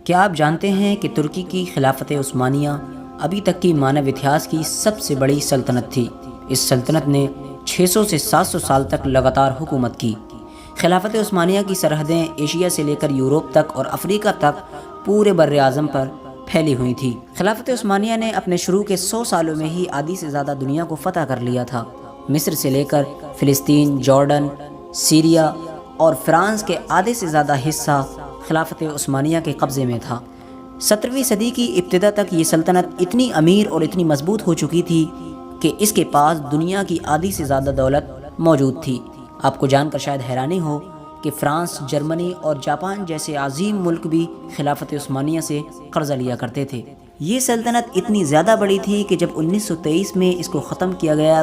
کیا آپ جانتے ہیں کہ ترکی کی خلافت عثمانیہ ابھی تک کی مانو اتہاس کی سب سے بڑی سلطنت تھی؟ اس سلطنت نے 600 سے 700 سال تک لگاتار حکومت کی۔ خلافت عثمانیہ کی سرحدیں ایشیا سے لے کر یورپ تک اور افریقہ تک پورے بر اعظم پر پھیلی ہوئی تھی۔ خلافت عثمانیہ نے اپنے شروع کے 100 سالوں میں ہی آدھی سے زیادہ دنیا کو فتح کر لیا تھا۔ مصر سے لے کر فلسطین، جارڈن، سیریا اور فرانس کے آدھے سے زیادہ حصہ خلافت عثمانیہ کے قبضے میں تھا۔ 17ویں صدی کی ابتدا تک یہ سلطنت اتنی امیر اور اتنی مضبوط ہو چکی تھی کہ اس کے پاس دنیا کی آدھی سے زیادہ دولت موجود تھی۔ آپ کو جان کر شاید حیرانی ہو کہ فرانس، جرمنی اور جاپان جیسے عظیم ملک بھی خلافت عثمانیہ سے قرضہ لیا کرتے تھے۔ یہ سلطنت اتنی زیادہ بڑی تھی کہ جب 1923 میں اس کو ختم کیا گیا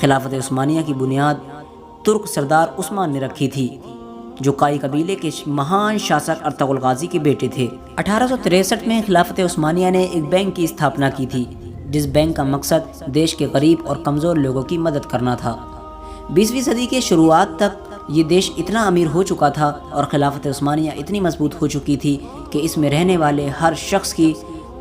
خلافت عثمانیہ کی بنیاد ترک سردار عثمان نے رکھی تھی، جو قائی قبیلے کے مہان شاسک ارطغرل غازی کے بیٹے تھے۔ 1863 میں خلافت عثمانیہ نے ایک بینک کی استھاپنا کی تھی، جس بینک کا مقصد دیش کے غریب اور کمزور لوگوں کی مدد کرنا تھا۔ 20ویں صدی کے شروعات تک یہ دیش اتنا امیر ہو چکا تھا اور خلافت عثمانیہ اتنی مضبوط ہو چکی تھی کہ اس میں رہنے والے ہر شخص کی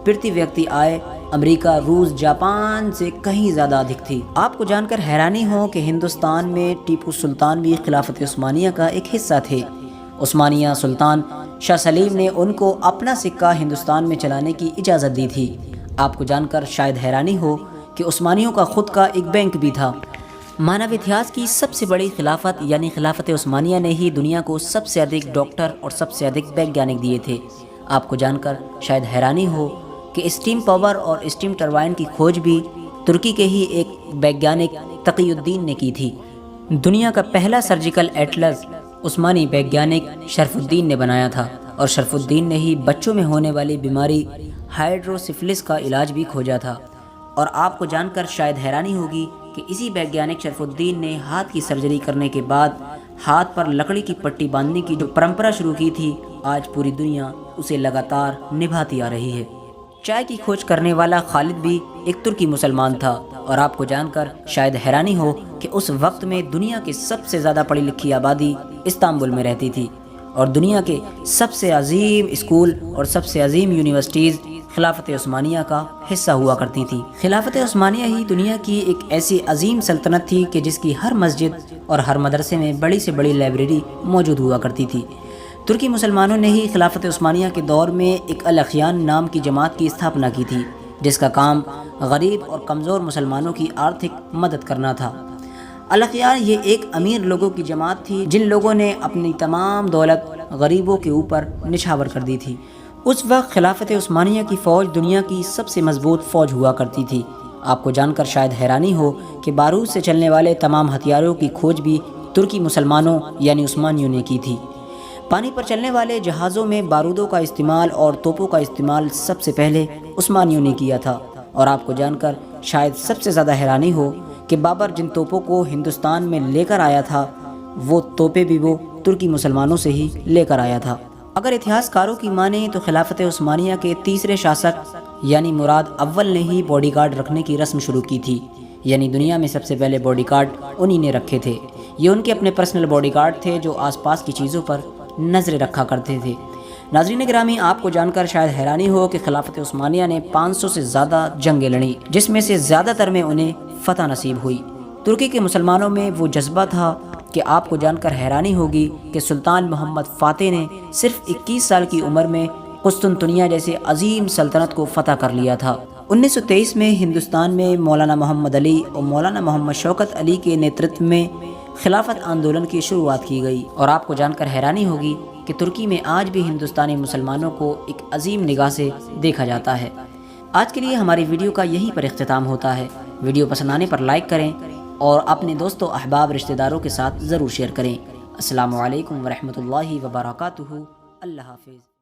پرتی ویکتی آئے امریکہ، روس، جاپان سے کہیں زیادہ ادھک تھی۔ آپ کو جان کر حیرانی ہو کہ ہندوستان میں ٹیپو سلطان بھی خلافت عثمانیہ کا ایک حصہ تھے۔ عثمانیہ سلطان شاہ سلیم نے ان کو اپنا سکہ ہندوستان میں چلانے کی اجازت دی تھی۔ آپ کو جان کر شاید حیرانی ہو کہ عثمانیوں کا خود کا ایک بینک بھی تھا۔ مانو اتہاس کی سب سے بڑی خلافت یعنی خلافت عثمانیہ نے ہی دنیا کو سب سے ادھک ڈاکٹر اور سب سے ادھک ویگیانک دیے تھے۔ آپ کو جان کر شاید حیرانی ہو کہ اسٹیم پاور اور اسٹیم ٹربائن کی کھوج بھی ترکی کے ہی ایک ویگیانک تقی الدین نے کی تھی۔ دنیا کا پہلا سرجیکل ایٹلس عثمانی ویگیانک شرف الدین نے بنایا تھا، اور شرف الدین نے ہی بچوں میں ہونے والی بیماری ہائیڈروسفلس کا علاج بھی کھوجا تھا۔ اور آپ کو جان کر شاید حیرانی ہوگی کہ اسی ویگیانک شرف الدین نے ہاتھ کی سرجری کرنے کے بعد ہاتھ پر لکڑی کی پٹی باندھنے کی جو پرمپرا شروع کی تھی، آج پوری دنیا اسے لگاتار نبھاتی آ رہی ہے۔ چائے کی کھوج کرنے والا خالد بھی ایک ترکی مسلمان تھا، اور آپ کو جان کر شاید حیرانی ہو کہ اس وقت میں دنیا کی سب سے زیادہ پڑھی لکھی آبادی استنبول میں رہتی تھی، اور دنیا کے سب سے عظیم اسکول اور سب سے عظیم یونیورسٹیز خلافت عثمانیہ کا حصہ ہوا کرتی تھی۔ خلافت عثمانیہ ہی دنیا کی ایک ایسی عظیم سلطنت تھی کہ جس کی ہر مسجد اور ہر مدرسے میں بڑی سے بڑی لائبریری موجود ہوا کرتی تھی۔ ترکی مسلمانوں نے ہی خلافت عثمانیہ کے دور میں ایک الاخیان نام کی جماعت کی استھاپنا کی تھی، جس کا کام غریب اور کمزور مسلمانوں کی آرتھک مدد کرنا تھا۔ الاخیان یہ ایک امیر لوگوں کی جماعت تھی جن لوگوں نے اپنی تمام دولت غریبوں کے اوپر نچھاور کر دی تھی۔ اس وقت خلافت عثمانیہ کی فوج دنیا کی سب سے مضبوط فوج ہوا کرتی تھی۔ آپ کو جان کر شاید حیرانی ہو کہ بارود سے چلنے والے تمام ہتھیاروں کی کھوج بھی ترکی مسلمانوں یعنی عثمانیوں نے کی تھی۔ پانی پر چلنے والے جہازوں میں بارودوں کا استعمال اور توپوں کا استعمال سب سے پہلے عثمانیوں نے کیا تھا، اور آپ کو جان کر شاید سب سے زیادہ حیرانی ہو کہ بابر جن توپوں کو ہندوستان میں لے کر آیا تھا، وہ توپیں بھی وہ ترکی مسلمانوں سے ہی لے کر آیا تھا۔ اگر اتہاس کاروں کی مانیں تو خلافت عثمانیہ کے تیسرے شاسک یعنی مراد اول نے ہی باڈی گارڈ رکھنے کی رسم شروع کی تھی، یعنی دنیا میں سب سے پہلے باڈی گارڈ انہی نے رکھے تھے۔ یہ ان کے اپنے پرسنل باڈی گارڈ تھے جو آس پاس کی چیزوں پر نظریں رکھا کرتے تھے۔ ناظرین گرامی، آپ کو جان کر شاید حیرانی ہو کہ خلافت عثمانیہ نے 500 سے زیادہ جنگیں لڑیں، جس میں سے زیادہ تر میں انہیں فتح نصیب ہوئی۔ ترکی کے مسلمانوں میں وہ جذبہ تھا کہ آپ کو جان کر حیرانی ہوگی کہ سلطان محمد فاتح نے صرف 21 سال کی عمر میں قسطنطنیہ جیسے عظیم سلطنت کو فتح کر لیا تھا۔ 1923 میں ہندوستان میں مولانا محمد علی اور مولانا محمد شوکت علی کے نیترتو میں خلافت آندولن کی شروعات کی گئی، اور آپ کو جان کر حیرانی ہوگی کہ ترکی میں آج بھی ہندوستانی مسلمانوں کو ایک عظیم نگاہ سے دیکھا جاتا ہے۔ آج کے لیے ہماری ویڈیو کا یہیں پر اختتام ہوتا ہے۔ ویڈیو پسند آنے پر لائک کریں اور اپنے دوستوں، احباب، رشتہ داروں کے ساتھ ضرور شیئر کریں۔ السلام علیکم ورحمۃ اللہ وبرکاتہ۔ اللہ حافظ۔